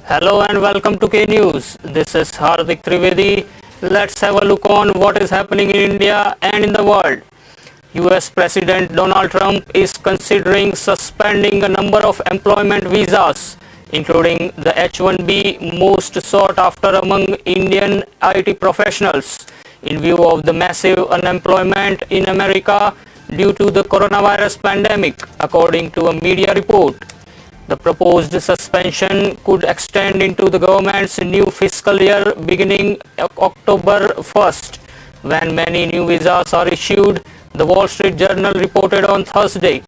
Hello and welcome to K News. This is Hardik Trivedi. Let's have a look on what is happening in India and in the world. US President Donald Trump is considering suspending a number of employment visas, including the H-1B most sought after among Indian IT professionals, in view of the massive unemployment in America due to the coronavirus pandemic, according to a media report. The proposed suspension could extend into the government's new fiscal year beginning October 1st, when many new visas are issued, the Wall Street Journal reported on Thursday,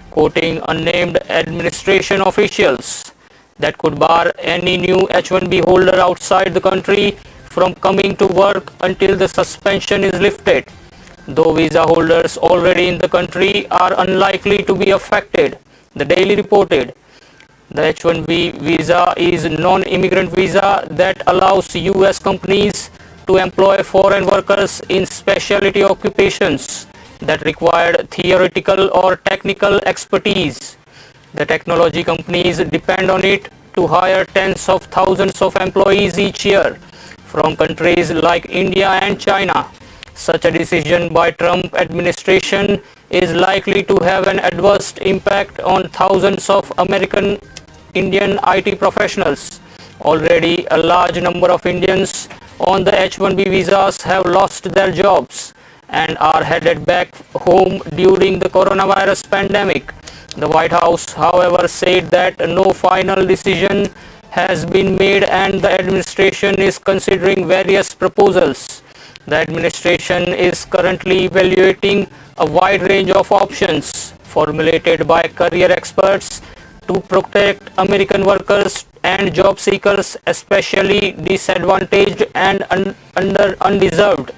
quoting unnamed administration officials, that could bar any new H-1B holder outside the country from coming to work until the suspension is lifted, though visa holders already in the country are unlikely to be affected, the Daily reported. The H-1B visa is a non-immigrant visa that allows US companies to employ foreign workers in specialty occupations that require theoretical or technical expertise. The technology companies depend on it to hire tens of thousands of employees each year from countries like India and China. Such a decision by Trump administration is likely to have an adverse impact on thousands of American Indian IT professionals. Already, a large number of Indians on the H-1B visas have lost their jobs and are headed back home during the coronavirus pandemic. The White House, however, said that no final decision has been made and the administration is considering various proposals. The administration is currently evaluating a wide range of options formulated by career experts to protect American workers and job seekers, especially disadvantaged and undeserved.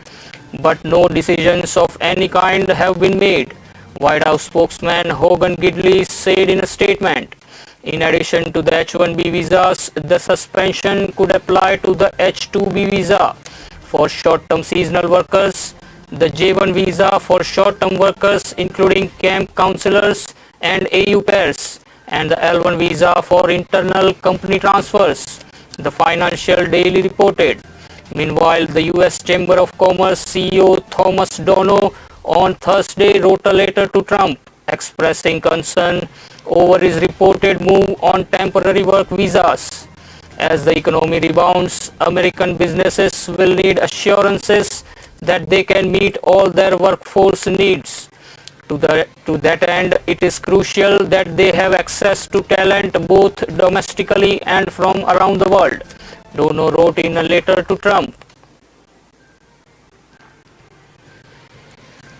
But no decisions of any kind have been made, White House spokesman Hogan Gidley said in a statement. In addition to the H-1B visas, the suspension could apply to the H-2B visa for short-term seasonal workers, the J-1 visa for short-term workers including camp counselors and AU pairs, and the L-1 visa for internal company transfers, the Financial Daily reported. Meanwhile, the US Chamber of Commerce CEO Thomas Dono on Thursday wrote a letter to Trump expressing concern over his reported move on temporary work visas. As the economy rebounds, American businesses will need assurances that they can meet all their workforce needs. To that end, it is crucial that they have access to talent both domestically and from around the world, Dono wrote in a letter to Trump.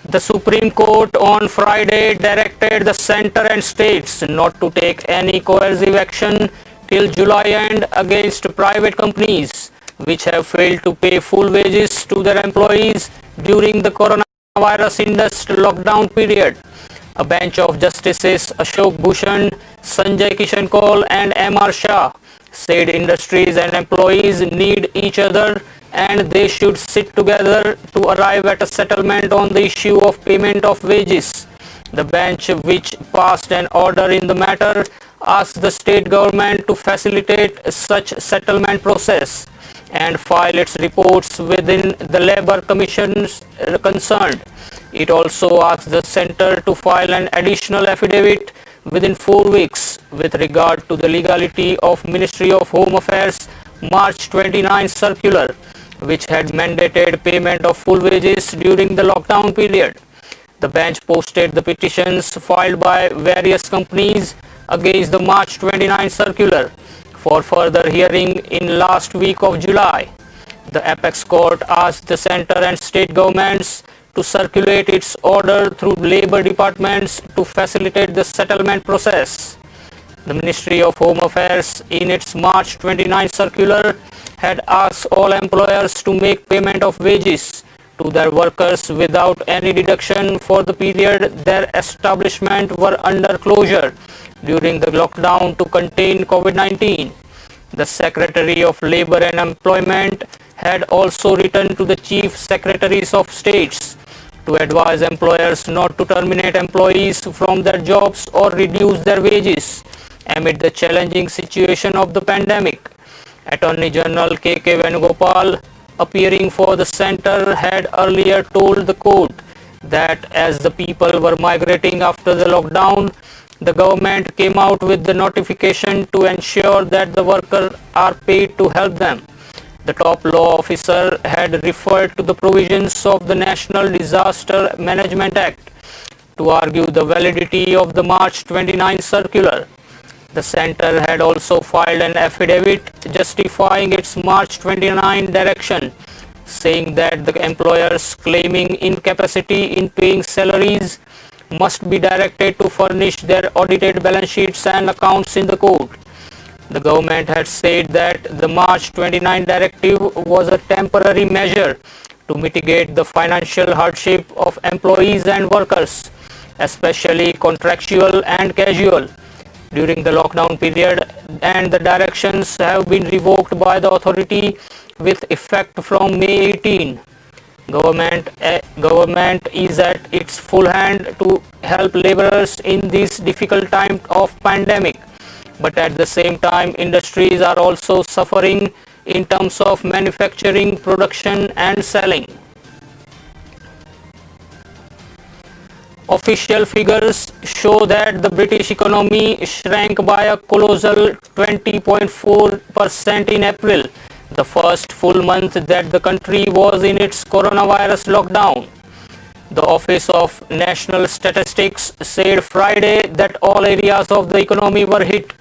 The Supreme Court on Friday directed the center and states not to take any coercive action till July end against private companies which have failed to pay full wages to their employees during the coronavirus-induced lockdown period. A bench of Justices Ashok Bhushan, Sanjay Kishan Kaul and M.R. Shah said industries and employees need each other and they should sit together to arrive at a settlement on the issue of payment of wages. The bench, which passed an order in the matter, asked the state government to facilitate such settlement process and file its reports within the labor commissions concerned. It also asked the center to file an additional affidavit within 4 weeks with regard to the legality of Ministry of Home Affairs March 29 circular, which had mandated payment of full wages during the lockdown period. The bench posted the petitions filed by various companies against the March 29 circular for further hearing in last week of July. The apex court asked the center and state governments to circulate its order through labor departments to facilitate the settlement process. The Ministry of Home Affairs, in its March 29 circular, had asked all employers to make payment of wages to their workers without any deduction for the period their establishment were under closure during the lockdown to contain COVID-19. The Secretary of Labor and Employment had also written to the Chief Secretaries of States to advise employers not to terminate employees from their jobs or reduce their wages amid the challenging situation of the pandemic. Attorney General K.K. Venugopal, appearing for the centre, had earlier told the court that as the people were migrating after the lockdown, the government came out with the notification to ensure that the workers are paid to help them. The top law officer had referred to the provisions of the National Disaster Management Act to argue the validity of the March 29 circular. The centre had also filed an affidavit justifying its March 29 direction, saying that the employers claiming incapacity in paying salaries must be directed to furnish their audited balance sheets and accounts in the court. The government had said that the March 29 directive was a temporary measure to mitigate the financial hardship of employees and workers, especially contractual and casual, during the lockdown period, and the directions have been revoked by the authority with effect from May 18. Government is at its full hand to help laborers in this difficult time of pandemic. But at the same time, industries are also suffering in terms of manufacturing, production and selling. Official figures show that the British economy shrank by a colossal 20.4% in April, the first full month that the country was in its coronavirus lockdown. The Office of National Statistics said Friday that all areas of the economy were hit,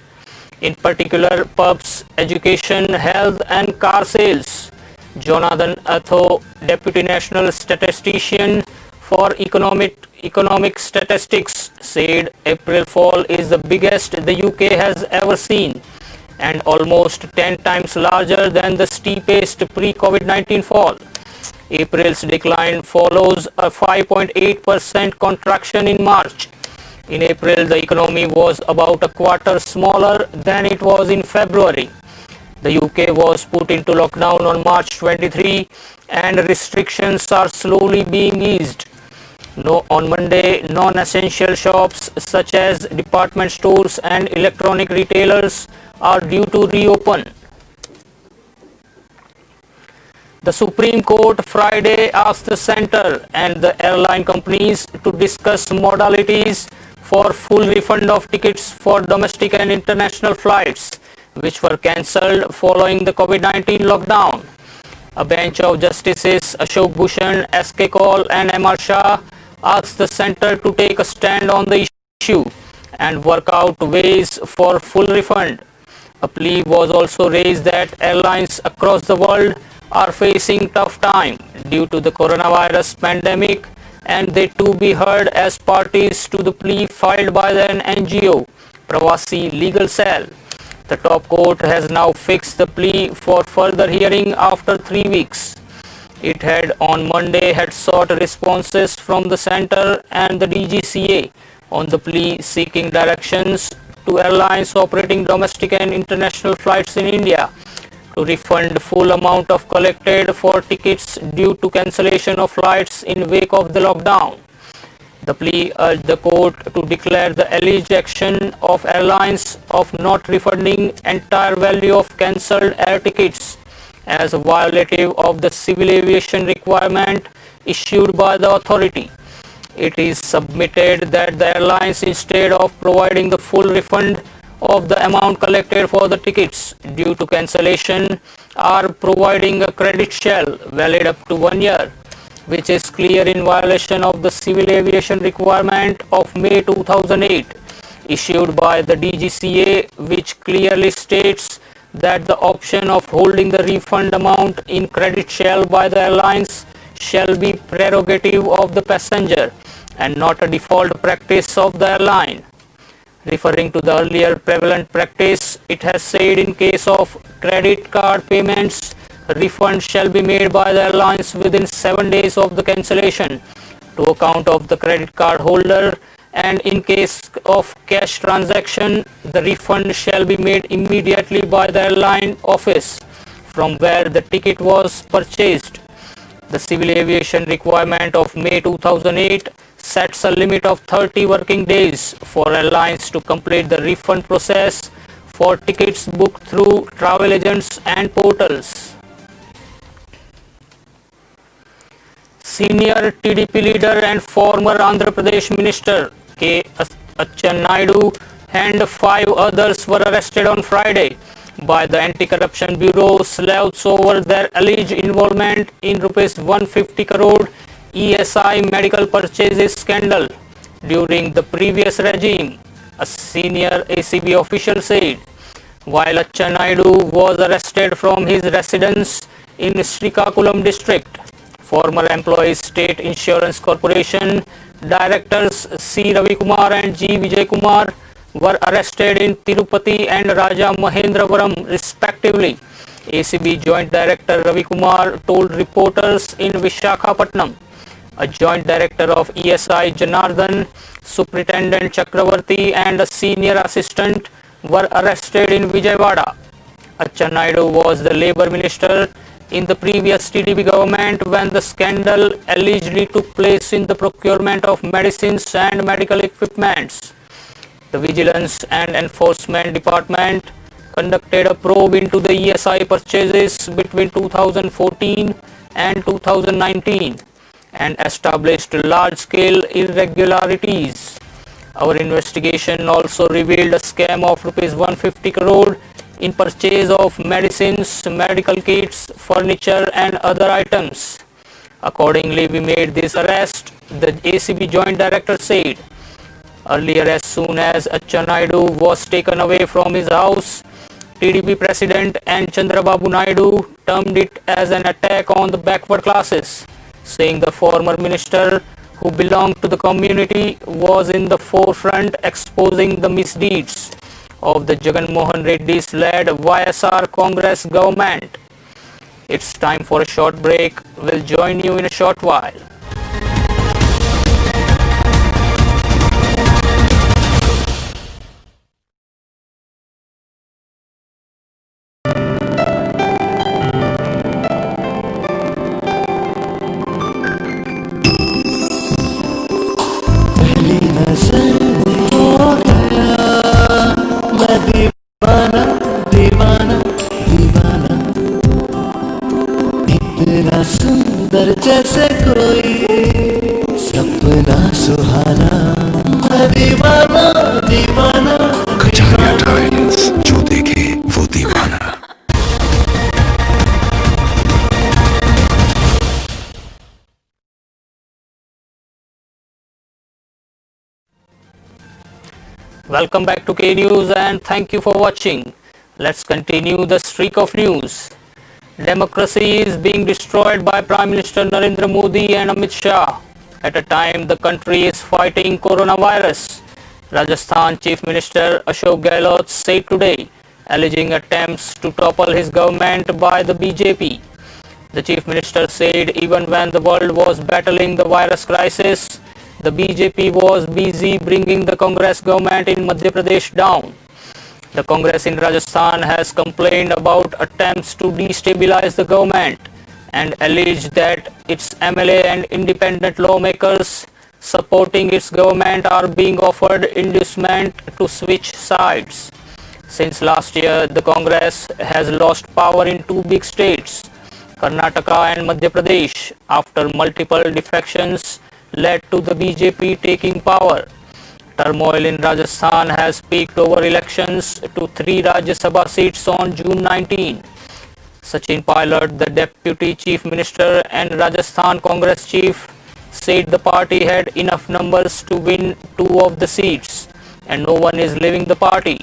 in particular pubs, education, health and car sales. Jonathan Atho, Deputy National Statistician for Economic Statistics, said April fall is the biggest the UK has ever seen and almost 10 times larger than the steepest pre-COVID-19 fall. April's decline follows a 5.8% contraction in March. In April, the economy was about a quarter smaller than it was in February. The UK was put into lockdown on March 23 and restrictions are slowly being eased. On Monday, non-essential shops such as department stores and electronic retailers are due to reopen. The Supreme Court Friday asked the centre and the airline companies to discuss modalities for full refund of tickets for domestic and international flights, which were cancelled following the COVID-19 lockdown. A bench of Justices Ashok Bhushan, S.K. Kaul and M.R. Shah asked the centre to take a stand on the issue and work out ways for full refund. A plea was also raised that airlines across the world are facing tough time due to the coronavirus pandemic and they too be heard as parties to the plea filed by an NGO, Pravasi Legal Cell. The top court has now fixed the plea for further hearing after 3 weeks. It had on Monday sought responses from the centre and the DGCA on the plea seeking directions to airlines operating domestic and international flights in India to refund full amount of collected for tickets due to cancellation of flights in wake of the lockdown. The plea urged the court to declare the alleged action of airlines of not refunding entire value of cancelled air tickets as a violative of the civil aviation requirement issued by the authority. It is submitted that the airlines, instead of providing the full refund of the amount collected for the tickets due to cancellation, are providing a credit shell valid up to 1 year, which is clear in violation of the civil aviation requirement of May 2008 issued by the DGCA, which clearly states that the option of holding the refund amount in credit shell by the airlines shall be prerogative of the passenger and not a default practice of the airline. Referring to the earlier prevalent practice, it has said in case of credit card payments, refund shall be made by the airlines within 7 days of the cancellation to account of the credit card holder, and in case of cash transaction, the refund shall be made immediately by the airline office from where the ticket was purchased. The civil aviation requirement of May 2008 sets a limit of 30 working days for airlines to complete the refund process for tickets booked through travel agents and portals. Senior TDP leader and former Andhra Pradesh Minister K. Achennaidhu and 5 others were arrested on Friday by the Anti-Corruption Bureau sleuths over their alleged involvement in Rs 150 crore ESI medical purchases scandal during the previous regime, a senior ACB official said. While Achennaidhu was arrested from his residence in Srikakulam district, former employees State Insurance Corporation directors C. Ravikumar and G. Vijay Kumar were arrested in Tirupati and Raja Mahendravaram respectively. ACB Joint Director Ravi Kumar told reporters in Vishakhapatnam. A Joint Director of ESI Janardhan, Superintendent Chakravarti and a Senior Assistant were arrested in Vijayawada. Achennaidhu was the Labour Minister in the previous TDP government when the scandal allegedly took place in the procurement of medicines and medical equipments. The Vigilance and Enforcement Department conducted a probe into the ESI purchases between 2014 and 2019 and established large-scale irregularities. Our investigation also revealed a scam of Rs 150 crore in purchase of medicines, medical kits, furniture and other items. Accordingly, we made this arrest, the ACB Joint Director said. Earlier, as soon as Achennaidhu was taken away from his house, TDP President N. Chandrababu Naidu termed it as an attack on the backward classes, saying the former minister who belonged to the community was in the forefront exposing the misdeeds of the Jagan Mohan Reddy's led YSR Congress government. It's time for a short break. We'll join you in a short while. दीवाना दीवाना दीवाना इतना सुंदर जैसे कोई सपना सुहाना दीवाना दीवाना कचारिया टाइल्स, जो देखे वो दीवाना। Welcome back to K News and thank you for watching. Let's continue the streak of news. Democracy is being destroyed by Prime Minister Narendra Modi and Amit Shah at a time the country is fighting coronavirus. Rajasthan Chief Minister Ashok Gehlot said today, alleging attempts to topple his government by the BJP. The Chief Minister said even when the world was battling the virus crisis, the BJP was busy bringing the Congress government in Madhya Pradesh down. The Congress in Rajasthan has complained about attempts to destabilize the government and alleged that its MLA and independent lawmakers supporting its government are being offered inducement to switch sides. Since last year, the Congress has lost power in 2 big states, Karnataka and Madhya Pradesh, after multiple defections led to the BJP taking power. Turmoil in Rajasthan has peaked over elections to 3 Rajya Sabha seats on June 19. Sachin Pilot, the Deputy Chief Minister and Rajasthan Congress Chief, said the party had enough numbers to win 2 of the seats and no one is leaving the party.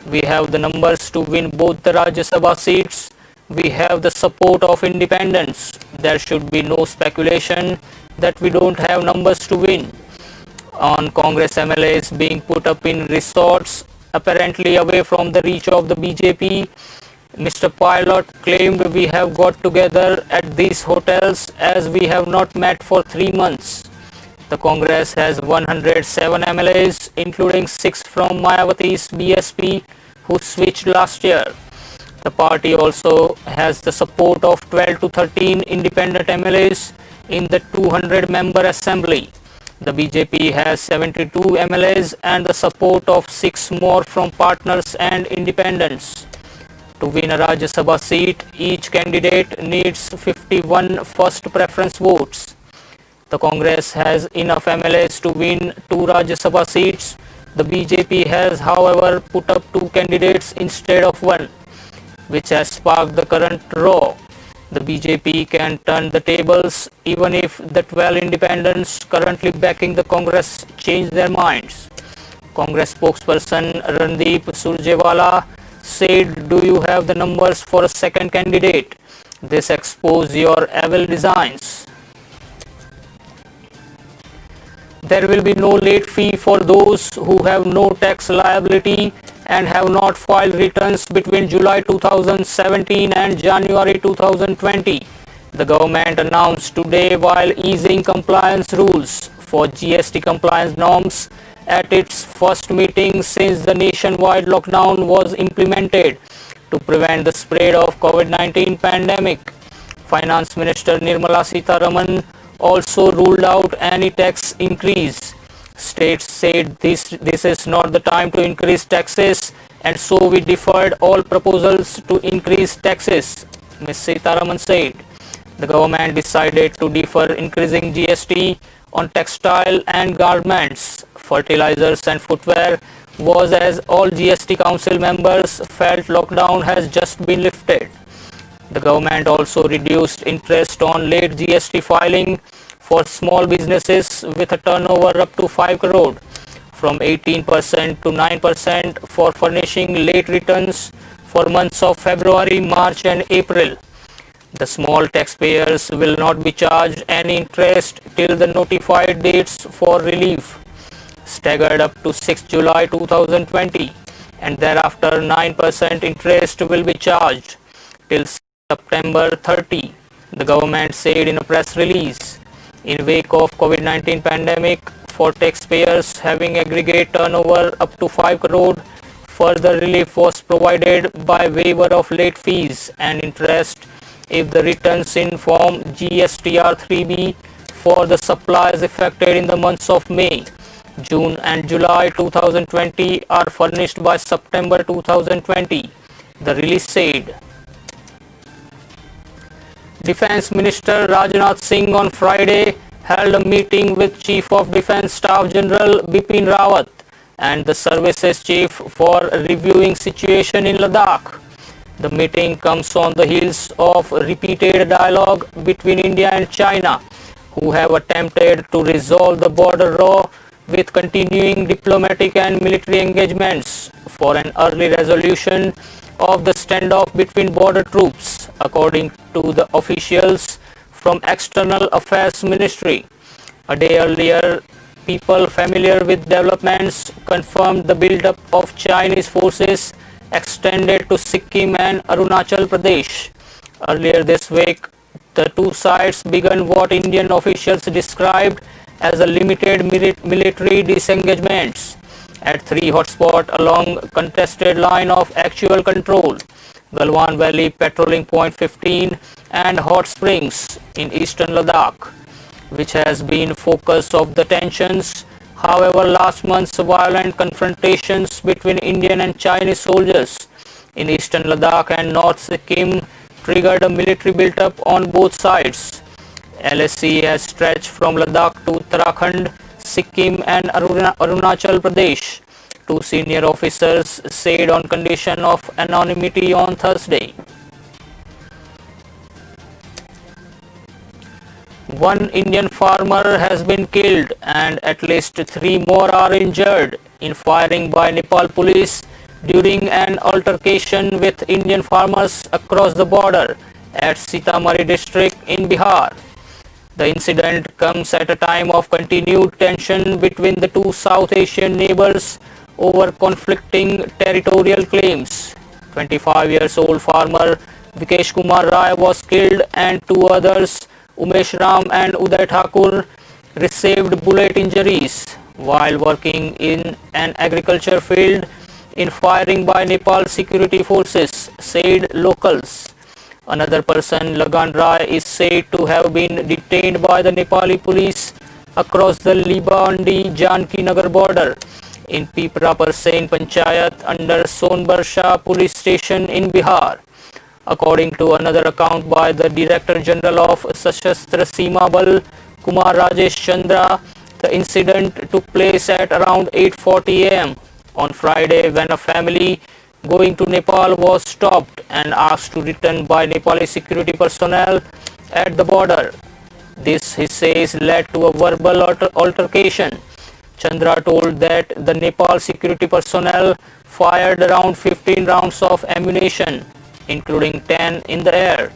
We have the numbers to win both the Rajya Sabha seats. We have the support of independents. There should be no speculation that we don't have numbers to win. On Congress MLAs being put up in resorts apparently away from the reach of the BJP, Mr. Pilot claimed we have got together at these hotels as we have not met for 3 months. The Congress has 107 MLAs, including 6 from Mayawati's BSP, who switched last year. The party also has the support of 12 to 13 independent MLAs in the 200-member assembly. The BJP has 72 MLAs and the support of 6 more from partners and independents. To win a Rajya Sabha seat, each candidate needs 51 first preference votes. The Congress has enough MLAs to win 2 Rajya Sabha seats. The BJP has, however, put up 2 candidates instead of 1, which has sparked the current row. The BJP can turn the tables even if the 12 independents currently backing the Congress change their minds. Congress spokesperson Randeep Surjewala said, "Do you have the numbers for a second candidate? This expose your evil designs." There will be no late fee for those who have no tax liability and have not filed returns between July 2017 and January 2020. The government announced today while easing compliance rules for GST compliance norms at its first meeting since the nationwide lockdown was implemented to prevent the spread of COVID-19 pandemic. Finance Minister Nirmala Sitharaman also ruled out any tax increase. States said this is not the time to increase taxes, and so we deferred all proposals to increase taxes, Ms. Sitharaman said. The government decided to defer increasing GST on textile and garments, fertilizers and footwear was as all GST council members felt lockdown has just been lifted. The government also reduced interest on late GST filing for small businesses with a turnover up to 5 crore from 18% to 9% for furnishing late returns for months of February, March and April. The small taxpayers will not be charged any interest till the notified dates for relief, staggered up to 6 July 2020, and thereafter 9% interest will be charged till September 30, the government said in a press release. In wake of COVID-19 pandemic, for taxpayers having aggregate turnover up to 5 crore, further relief was provided by waiver of late fees and interest if the returns in Form GSTR 3B for the supplies affected in the months of May, June and July 2020 are furnished by September 2020, the release said. Defense Minister Rajnath Singh on Friday held a meeting with Chief of Defense Staff General Bipin Rawat and the Services Chief for reviewing situation in Ladakh. The meeting comes on the heels of repeated dialogue between India and China, who have attempted to resolve the border row with continuing diplomatic and military engagements for an early resolution of the standoff between border troops, according to the officials from External Affairs Ministry. A day earlier, people familiar with developments confirmed the build-up of Chinese forces extended to Sikkim and Arunachal Pradesh. Earlier this week, the two sides began what Indian officials described as a limited military disengagements at 3 hotspots along contested line of actual control, Galwan Valley Patrolling Point 15 and Hot Springs in eastern Ladakh, which has been focus of the tensions. However, last month's violent confrontations between Indian and Chinese soldiers in eastern Ladakh and North Sikkim triggered a military build-up on both sides. LSC has stretched from Ladakh to Uttarakhand, Sikkim and Arunachal Pradesh, two senior officers said on condition of anonymity on Thursday. One Indian farmer has been killed and at least 3 more are injured in firing by Nepal police during an altercation with Indian farmers across the border at Sitamarhi district in Bihar. The incident comes at a time of continued tension between the two South Asian neighbors over conflicting territorial claims. 25 years old farmer Vikesh Kumar Rai was killed and 2 others, Umesh Ram and Uday Thakur, received bullet injuries while working in an agriculture field in firing by Nepal security forces, said locals. Another person, Lagan Rai, is said to have been detained by the Nepali police across the Libandi-Janki Nagar border in Pipra Parsain Panchayat under Sonbarsha police station in Bihar. According to another account by the Director General of Sashastra Seema Bal, Kumar Rajesh Chandra, the incident took place at around 8:40 am on Friday when a family going to Nepal was stopped and asked to return by Nepali security personnel at the border. This, he says, led to a verbal altercation. Chandra told that the Nepal security personnel fired around 15 rounds of ammunition, including 10 in the air.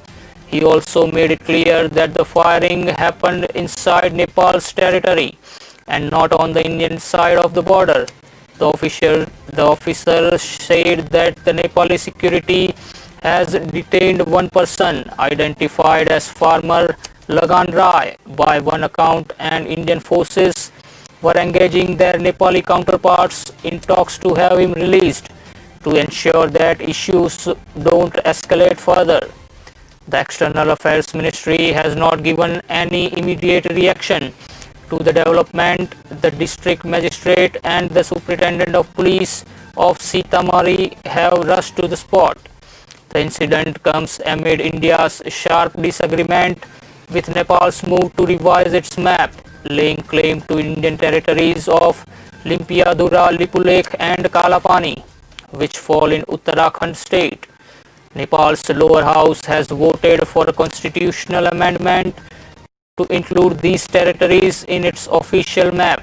He also made it clear that the firing happened inside Nepal's territory and not on the Indian side of the border. The officer said that the Nepali security has detained one person identified as farmer Lagan Rai by one account, and Indian forces were engaging their Nepali counterparts in talks to have him released to ensure that issues don't escalate further. The External Affairs Ministry has not given any immediate reaction to the development. The district magistrate and the superintendent of police of Sitamarhi have rushed to the spot. The incident comes amid India's sharp disagreement with Nepal's move to revise its map, laying claim to Indian territories of Limpiadura, Lipulekh and Kalapani, which fall in Uttarakhand state. Nepal's lower house has voted for a constitutional amendment to include these territories in its official map.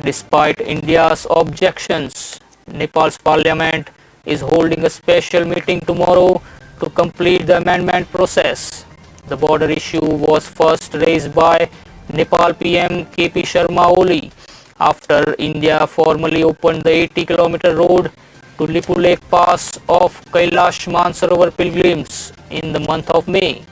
Despite India's objections, Nepal's parliament is holding a special meeting tomorrow to complete the amendment process. The border issue was first raised by Nepal PM KP Sharma Oli after India formally opened the 80-kilometer road to Lipulekh Pass of Kailash Mansarovar pilgrims in the month of May.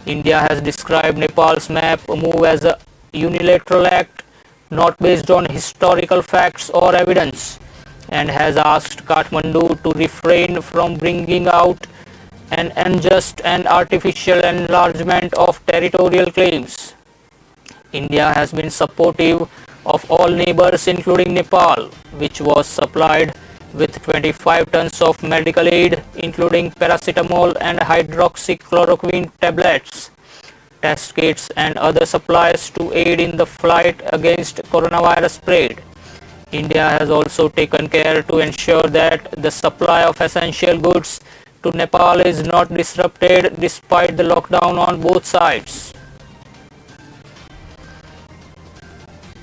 India has described Nepal's map move as a unilateral act not based on historical facts or evidence, and has asked Kathmandu to refrain from bringing out an unjust and artificial enlargement of territorial claims. India has been supportive of all neighbors including Nepal, which was supplied with 25 tons of medical aid including paracetamol and hydroxychloroquine tablets, test kits and other supplies to aid in the fight against coronavirus spread. India has also taken care to ensure that the supply of essential goods to Nepal is not disrupted despite the lockdown on both sides.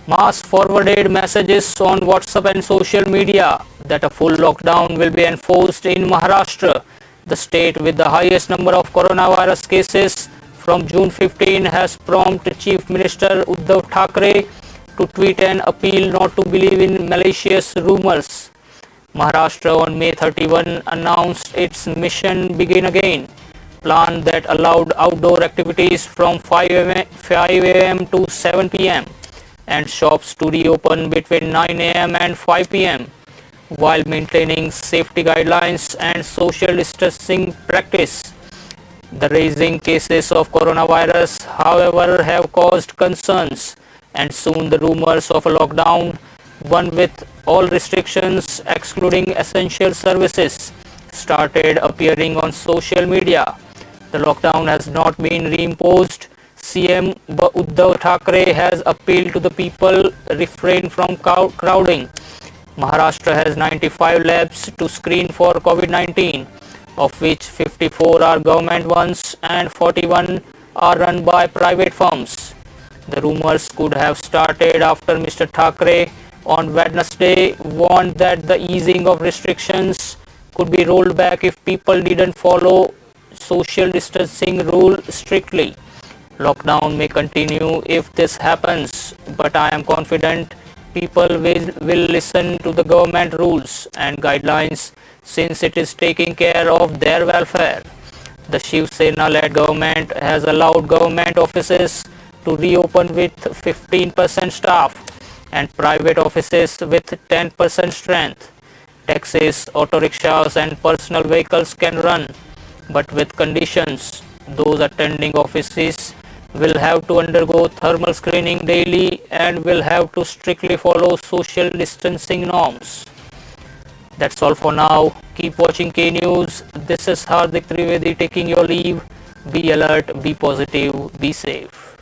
Mass forwarded messages on WhatsApp and social media that a full lockdown will be enforced in Maharashtra, the state with the highest number of coronavirus cases from June 15, has prompted Chief Minister Uddhav Thackeray to tweet an appeal not to believe in malicious rumors. Maharashtra on May 31 announced its Mission Begin Again plan that allowed outdoor activities from 5 am to 7 pm and shops to reopen between 9 am and 5 pm while maintaining safety guidelines and social distancing practice. The rising cases of coronavirus, however, have caused concerns, and soon the rumors of a lockdown, one with all restrictions excluding essential services, started appearing on social media. The lockdown has not been reimposed. CM Uddhav Thackeray has appealed to the people refrain from crowding. Maharashtra has 95 labs to screen for COVID-19, of which 54 are government ones and 41 are run by private firms. The rumors could have started after Mr. Thackeray on Wednesday warned that the easing of restrictions could be rolled back if people didn't follow social distancing rule strictly. Lockdown may continue if this happens, but I am confident people will listen to the government rules and guidelines since it is taking care of their welfare. The Shiv Sena-led government has allowed government offices to reopen with 15% staff and private offices with 10% strength. Taxis, auto rickshaws and personal vehicles can run, but with conditions. Those attending offices will have to undergo thermal screening daily and will have to strictly follow social distancing norms. That's all for now. Keep watching K News. This is Hardik Trivedi taking your leave. Be alert, be positive, be safe.